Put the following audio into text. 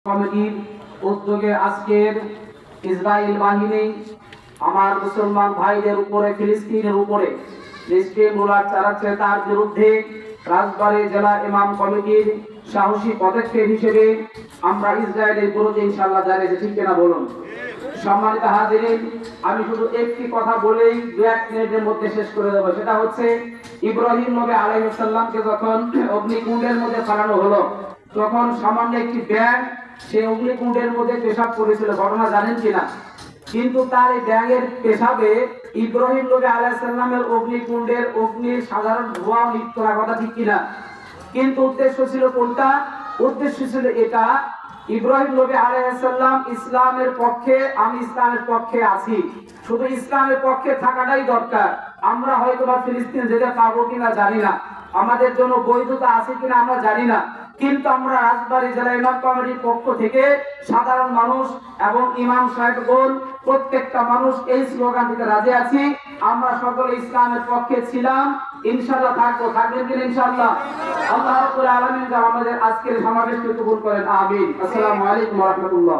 কমিটির উদ্যোগে আজকের ইসরায়েল বাহিনী আমার মুসলমান ভাইদের উপরে, ফিলিস্তিনের উপরে যে মুলার চালাচ্ছে, তার বিরুদ্ধে রাজবাড়ী জেলা ইমাম কমিটির সাহসী পদক্ষেপ হিসেবে আমরা ইসরায়েলের বিরুদ্ধে ইনশাআল্লাহ জানিয়েছি। ঠিক কিনা বলুন? সম্মানিত হাজিরিন, আমি শুধু একটি কথা বলেই 2-1 মিনিটের মধ্যে শেষ করে দেবো। সেটা হচ্ছে, ইব্রাহিম নবী আলাইহিস সালামকে যখন অগ্নিকুণ্ডের মধ্যে ফেলানো হলো, তখন সামান্য একটি ব্যাঙ সেই অগ্নিকুণ্ডের মধ্যে পেশাব করেছিল। ঘটনা জানেন কিনা? কিন্তু তার এই ব্যাঙের পেশাবে ইব্রাহিম নবী আলাইহিস সালামের অগ্নিকুণ্ডের অগ্নির সাধারণ ধোঁয়া লিপ্ত হওয়ার কথা, ঠিক কিনা? কিন্তু উদ্দেশ্য ছিল কোনটা? উদ্দেশ্য ছিল এটা, ইব্রাহিম নবী আলাইহিস সালাম ইসলামের পক্ষে, আমি ইসলামের পক্ষে আছি, শুধু ইসলামের পক্ষে থাকাটাই দরকার। আমরা হয়তো বা ফিলিস্তিন যেতে পারবো কিনা জানি না, আমাদের জন্য বৈধতা আছে কিনা আমরা জানি না, কিন্তু আমরা রাজবাড়ী জেলা ইমাম কমিটির পক্ষ থেকে সাধারণ মানুষ এবং ইমাম সাহেবগণ প্রত্যেকটা মানুষ এই স্লোগান দিতে রাজি আছি। আমরা সকলে ইসলামের পক্ষে ছিলাম, ইনশাআল্লাহ থাকবো। থাকবেন কিনা ইনশাআল্লাহ? আল্লাহ রাব্বুল আলামিন আমাদের আজকের সমাবেশকে কবুল করেন, আমিন। আসসালামু আলাইকুম ওয়া রাহমাতুল্লাহ।